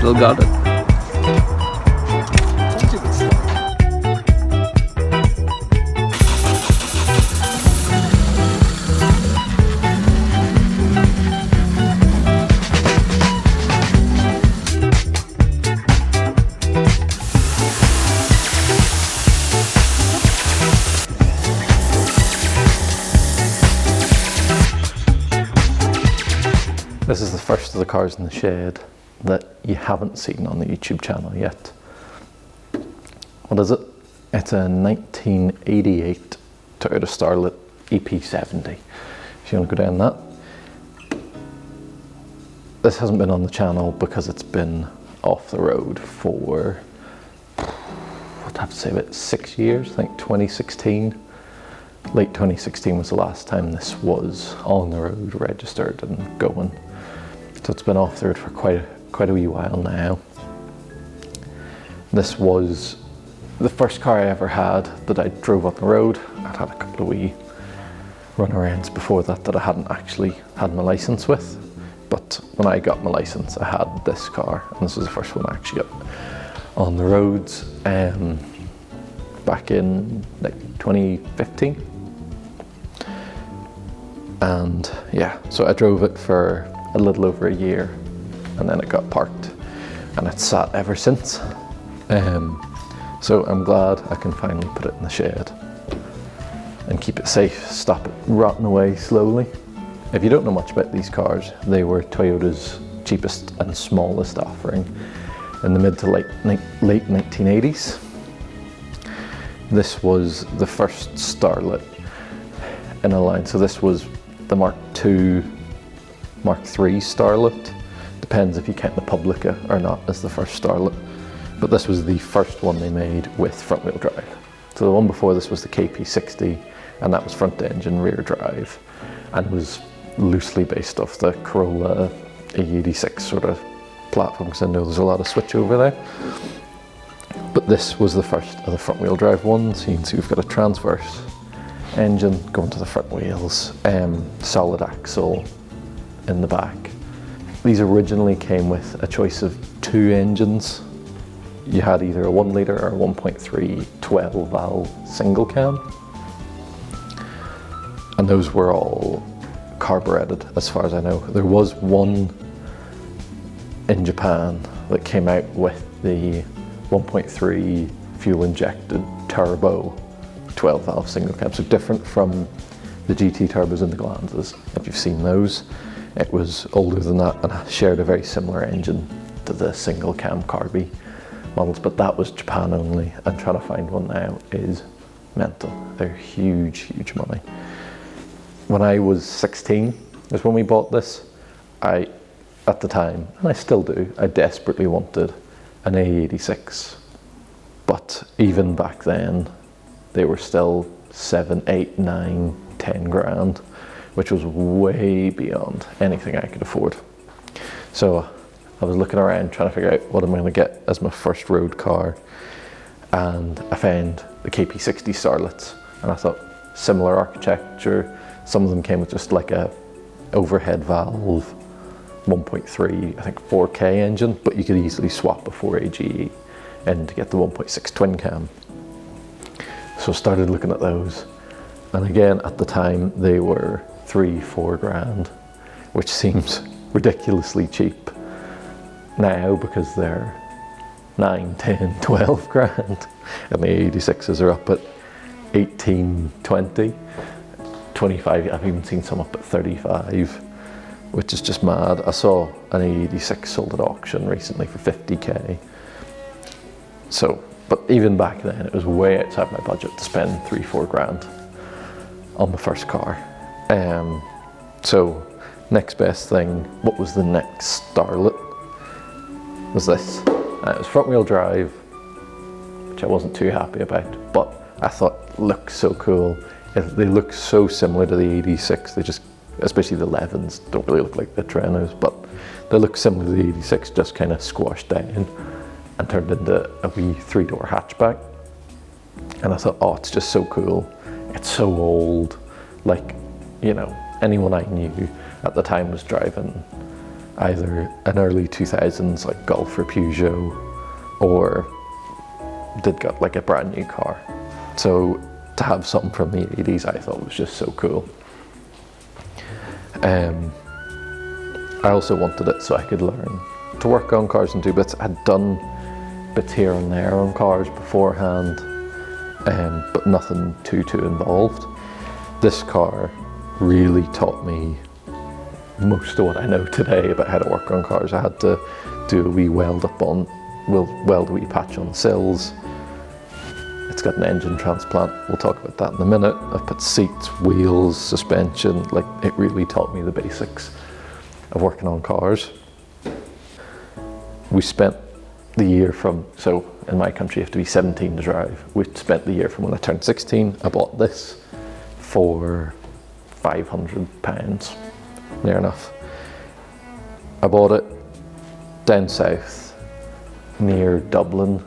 still got it. This is the first of the cars in the shed that you haven't seen on the YouTube channel yet. What is it? It's a 1988 Toyota Starlet EP70. If you want to go down that. This hasn't been on the channel because it's been off the road for, I'd have to say about 6 years, I think 2016. Late 2016 was the last time this was on the road, registered and going. So it's been off the road for quite a wee while now. This was the first car I ever had that I drove on the road. I'd had a couple of wee runarounds before that I hadn't actually had my license with. But when I got my license, I had this car, and this was the first one I actually got on the roads back in like 2015. And yeah, so I drove it for a little over a year, and then it got parked, and it's sat ever since. So I'm glad I can finally put it in the shed and keep it safe, stop it rotting away slowly. If you don't know much about these cars, they were Toyota's cheapest and smallest offering in the mid to late 1980s. This was the first Starlet in a line, so this was the Mark II, Mark III Starlet. Depends if you count the Publica or not as the first Starlet. But this was the first one they made with front wheel drive. So the one before this was the KP60, and that was front engine, rear drive, and was loosely based off the Corolla E86 sort of platform, because I know there's a lot of switch over there. But this was the first of the front wheel drive ones. You can see we've got a transverse engine going to the front wheels, solid axle in the back. These originally came with a choice of 2 engines. You had either a 1 litre or a 1.3 12 valve single cam. And those were all carburetted as far as I know. There was one in Japan that came out with the 1.3 fuel injected turbo 12 valve single cam, so different from the GT turbos and the Glanzas, if you've seen those. It was older than that and shared a very similar engine to the single cam carby models, but that was Japan only, and trying to find one now is mental. They're huge, huge money. When I was 16 was when we bought this. At the time, and I still do, I desperately wanted an A86, but even back then they were still 7, 8, 9, 10 grand, which was way beyond anything I could afford. So I was looking around trying to figure out what I'm going to get as my first road car, and I found the KP60 Starlets, and I thought similar architecture. Some of them came with just like a overhead valve 1.3, I think 4K engine, but you could easily swap a 4AGE in to get the 1.6 twin cam. So I started looking at those, and again at the time they were 3-4 grand, which seems ridiculously cheap now because they're 9, 10, 12 grand, and the 86s are up at 18, 20, 25. I've even seen some up at 35, which is just mad. I saw an 86 sold at auction recently for 50k. So, but even back then it was way outside my budget to spend 3-4 grand on the first car. So next best thing, what was the next Starlet, was this. It was front wheel drive, which I wasn't too happy about, but I thought looked so cool. They look so similar to the 86, they just, especially the 11s, don't really look like the Trenos, but they look similar to the 86, just kind of squashed down and turned into a wee 3-door hatchback. And I thought, oh, it's just so cool. It's so old. Like, you know, anyone I knew at the time was driving either an early 2000s like Golf or Peugeot, or they'd got like a brand new car. So to have something from the 80s I thought was just so cool. I also wanted it so I could learn to work on cars and do bits. I'd done bits here and there on cars beforehand, but nothing too involved. This car really taught me most of what I know today about how to work on cars. I had to do a wee weld a wee patch on sills. It's got an engine transplant, we'll talk about that in a minute. I've put seats, wheels, suspension, like it really taught me the basics of working on cars. We spent the year from, so in my country you have to be 17 to drive. We spent the year from when I turned 16. I bought this for £500, near enough. I bought it down south near Dublin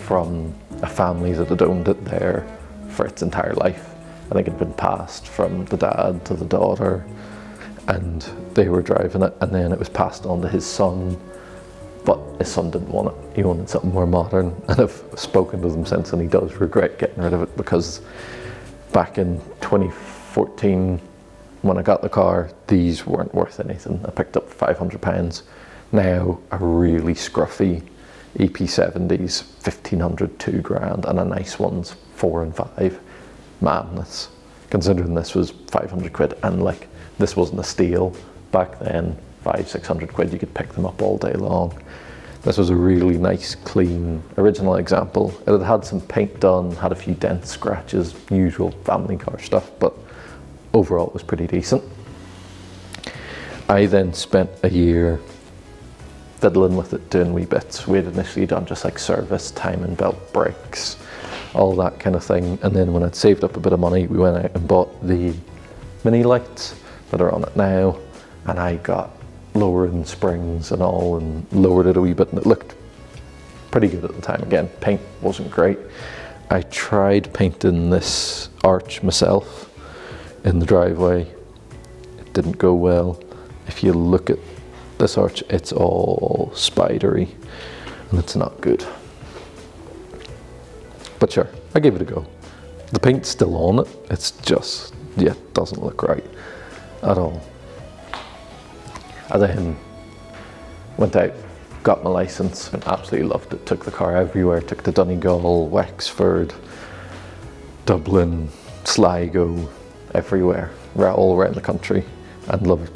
from a family that had owned it there for its entire life. I think it had been passed from the dad to the daughter, and they were driving it, and then it was passed on to his son, but his son didn't want it. He wanted something more modern, and I've spoken to them since, and he does regret getting rid of it, because back in 2014 when I got the car, these weren't worth anything. I picked up £500. Now a really scruffy EP70's 1500, 2 grand, and a nice one's 4 and 5. Madness, considering this was 500 quid, and like this wasn't a steal back then. 500-600 quid, you could pick them up all day long. This was a really nice, clean, original example. It had had some paint done, had a few dents, scratches, usual family car stuff, but overall it was pretty decent. I then spent a year fiddling with it, doing wee bits. We had initially done just like service, timing belt, brakes, all that kind of thing. And then when I'd saved up a bit of money, we went out and bought the mini lights that are on it now, and I got lowering springs and all, and lowered it a wee bit, and it looked pretty good at the time. Again, paint wasn't great. I tried painting this arch myself in the driveway. It didn't go well. If you look at this arch, it's all spidery, and it's not good. But sure, I gave it a go. The paint's still on it. It's just, yeah, it doesn't look right at all. I then went out, got my license, and absolutely loved it. Took the car everywhere. Took to Donegal, Wexford, Dublin, Sligo, everywhere, all around the country, and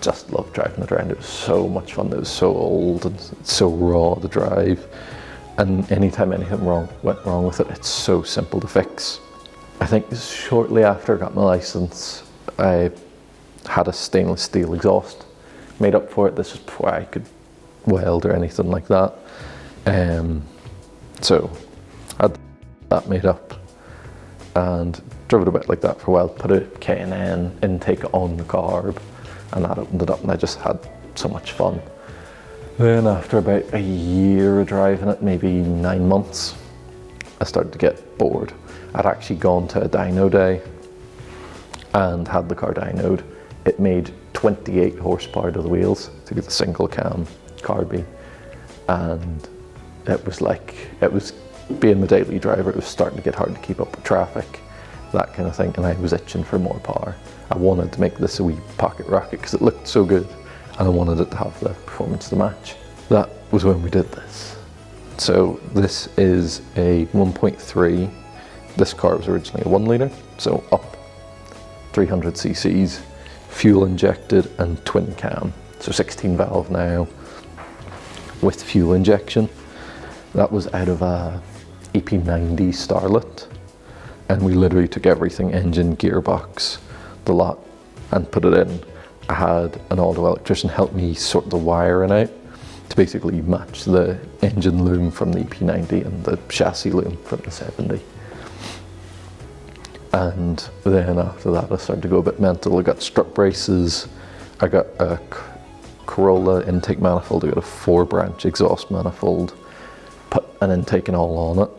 just loved driving it around. It was so much fun. It was so old and so raw to drive, and anytime anything went wrong with it, it's so simple to fix. I think shortly after I got my license, I had a stainless steel exhaust made up for it. This was before I could weld or anything like that. So I had that made up and drove it a bit like that for a while, put a K&N intake on the carb, and that opened it up, and I just had so much fun. Then after about a year of driving it, maybe 9 months, I started to get bored. I'd actually gone to a dyno day and had the car dynoed. It made 28 horsepower to the wheels to get the single cam carby, and it was being the daily driver, it was starting to get hard to keep up with traffic, that kind of thing, and I was itching for more power. I wanted to make this a wee pocket rocket because it looked so good, and I wanted it to have the performance to match. That was when we did this. So this is a 1.3. This car was originally a 1 litre, so up 300 cc's, fuel injected and twin cam. So 16 valve now with fuel injection. That was out of a EP70 Starlet, and we literally took everything, engine, gearbox, the lot, and put it in. I had an auto electrician help me sort the wiring out to basically match the engine loom from the EP90 and the chassis loom from the 70. And then after that I started to go a bit mental. I got strut braces, I got a Corolla intake manifold, I got a 4-branch exhaust manifold, put an intake and all on it,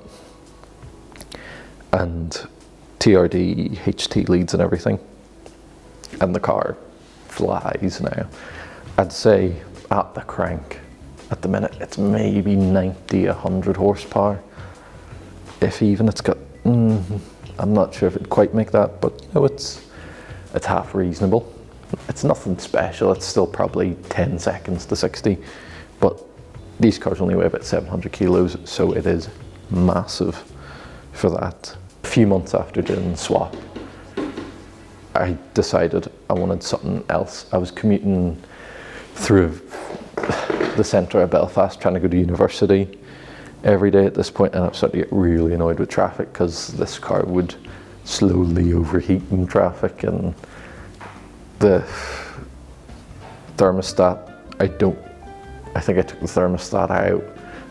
and TRD, HT leads and everything, and the car flies now. I'd say at the crank, at the minute, it's maybe 90, 100 horsepower. If even, it's got, I'm not sure if it'd quite make that, but you know, it's half reasonable. It's nothing special, it's still probably 10 seconds to 60, but these cars only weigh about 700 kilos, so it is massive for that. A few months after doing the swap, I decided I wanted something else. I was commuting through the centre of Belfast trying to go to university every day at this point, and I was starting to get really annoyed with traffic because this car would slowly overheat in traffic, and the thermostat, I think I took the thermostat out,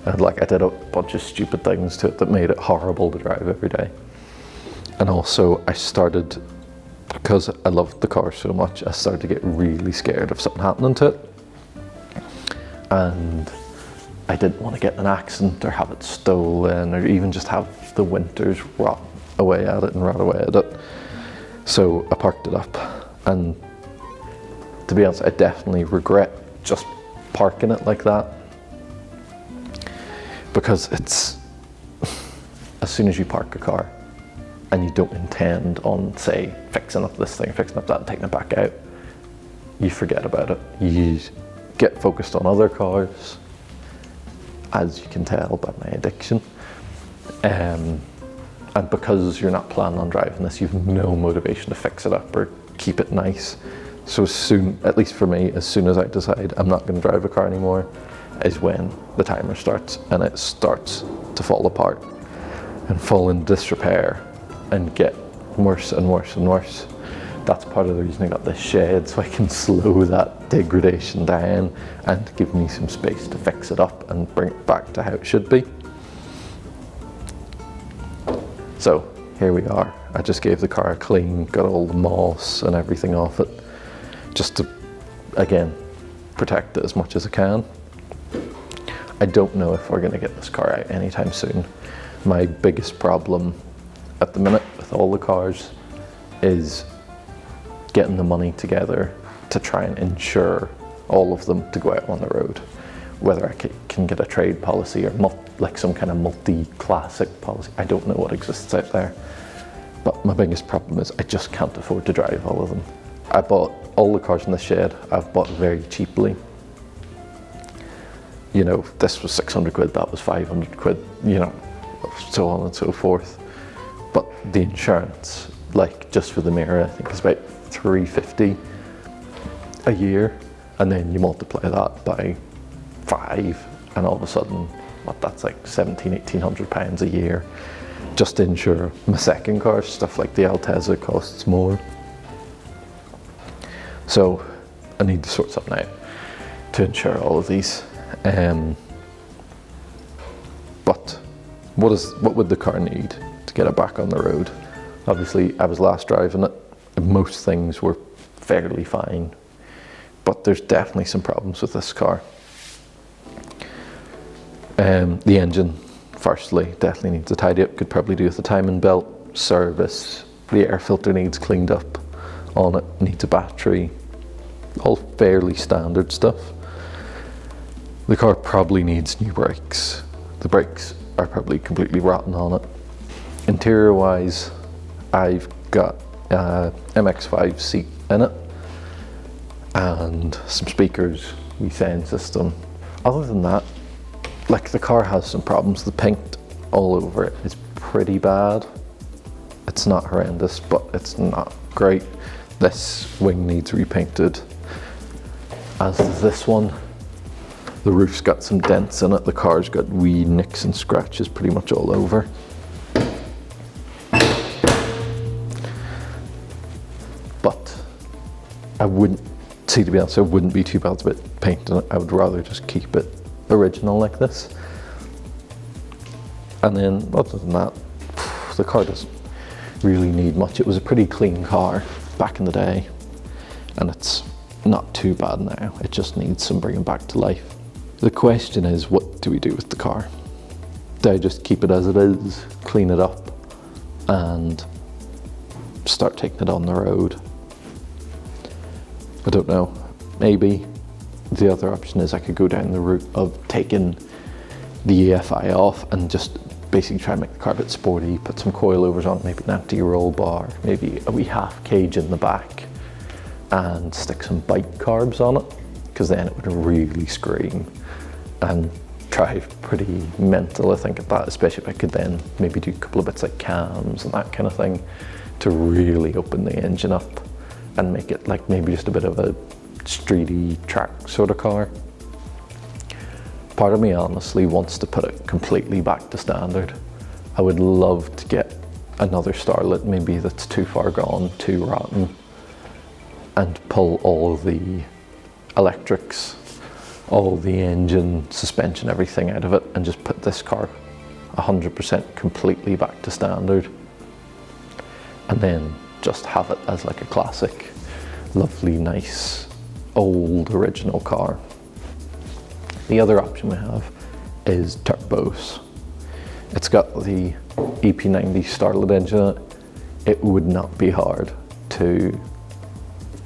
and I did a bunch of stupid things to it that made it horrible to drive every day. And also I started, because I loved the car so much, I started to get really scared of something happening to it. And I didn't want to get in an accident or have it stolen or even just have the winters rot away at it and rot away at it. So I parked it up, and to be honest, I definitely regret just parking it like that, because it's, as soon as you park a car and you don't intend on, say, fixing up this thing, fixing up that and taking it back out, you forget about it. You get focused on other cars, as you can tell by my addiction. And because you're not planning on driving this, you've no motivation to fix it up or keep it nice. So soon, at least for me, as soon as I decide I'm not going to drive a car anymore, is when the timer starts, and it starts to fall apart and fall into disrepair and get worse and worse and worse. That's part of the reason I got this shed, so I can slow that degradation down and give me some space to fix it up and bring it back to how it should be. So here we are. I just gave the car a clean, got all the moss and everything off it, just to, again, protect it as much as I can. I don't know if we're going to get this car out anytime soon. My biggest problem at the minute with all the cars is getting the money together to try and insure all of them to go out on the road. Whether I can get a trade policy or like some kind of multi-classic policy, I don't know what exists out there. But my biggest problem is I just can't afford to drive all of them. I bought all the cars in the shed, I've bought very cheaply. You know, this was 600 quid, that was 500 quid, you know, so on and so forth. But the insurance, like just for the mirror, I think is about 350 a year, and then you multiply that by 5, and all of a sudden, what, that's like 1,700–1,800 pounds a year just to insure my second car. Stuff like the Altezza costs more. So I need to sort something out to insure all of these. But what would the car need to get it back on the road? Obviously, I was last driving it, and most things were fairly fine, but there's definitely some problems with this car. The engine, firstly, definitely needs a tidy up. Could probably do with the timing belt, service. The air filter needs cleaned up on it, needs a battery, all fairly standard stuff. The car probably needs new brakes. The brakes are probably completely rotten on it. Interior wise, I've got a MX-5 seat in it and some speakers, wee sound system. Other than that, like, the car has some problems. The paint all over it is pretty bad. It's not horrendous, but it's not great. This wing needs repainted, as does this one. The roof's got some dents in it. The car's got wee nicks and scratches pretty much all over. But I wouldn't, see, to be honest, I wouldn't be too bad about painting it. I would rather just keep it original like this. And then, other than that, the car doesn't really need much. It was a pretty clean car back in the day, and it's not too bad now. It just needs some bringing back to life. The question is, what do we do with the car? Do I just keep it as it is, clean it up, and start taking it on the road? I don't know. Maybe. the other option is I could go down the route of taking the EFI off and just basically try and make the car a bit sporty, put some coilovers on, maybe an anti-roll bar, maybe a wee half cage in the back, and stick some bike carbs on it, because then it would really scream and drive pretty mental, I think, at that, especially if I could then maybe do a couple of bits like cams and that kind of thing to really open the engine up and make it like maybe just a bit of a streety track sort of car. Part of me honestly wants to put it completely back to standard. I would love to get another Starlet, maybe that's too far gone, too rotten, and pull all the electrics, all the engine, suspension, everything out of it, and just put this car 100% completely back to standard. And then just have it as like a classic, lovely, nice, old, original car. The other option we have is turbos. It's got the EP70 Starlet engine in it. It would not be hard to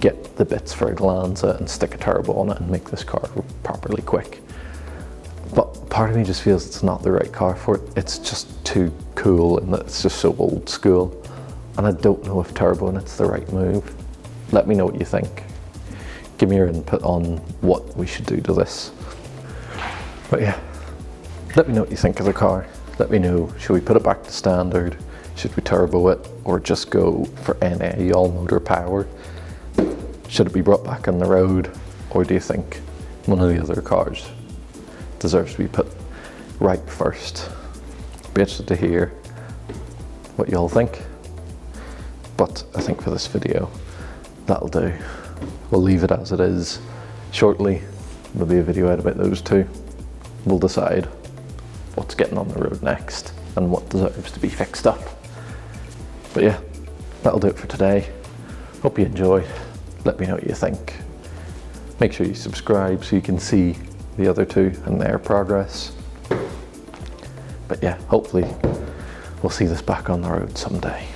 get the bits for a Glanza and stick a turbo on it and make this car properly quick. But part of me just feels it's not the right car for it. It's just too cool and it's just so old school. And I don't know if turbo and it's the right move. Let me know what you think. Give me your input on what we should do to this. But yeah, let me know what you think of the car. Let me know, should we put it back to standard? Should we turbo it or just go for NA all motor power? Should it be brought back on the road? Or do you think one of the other cars deserves to be put right first? Be interested to hear what you all think. But I think for this video, that'll do. We'll leave it as it is. Shortly, there'll be a video out about those two. We'll decide what's getting on the road next and what deserves to be fixed up. But yeah, that'll do it for today. Hope you enjoyed. Let me know what you think. Make sure you subscribe so you can see the other two and their progress. But yeah, hopefully we'll see this back on the road someday.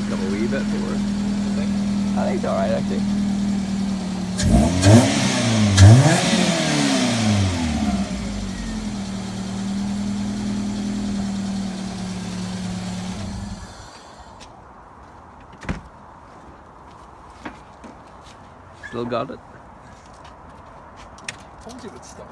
A wee bit forward, I think it's alright actually. Still got it. Told you it would start.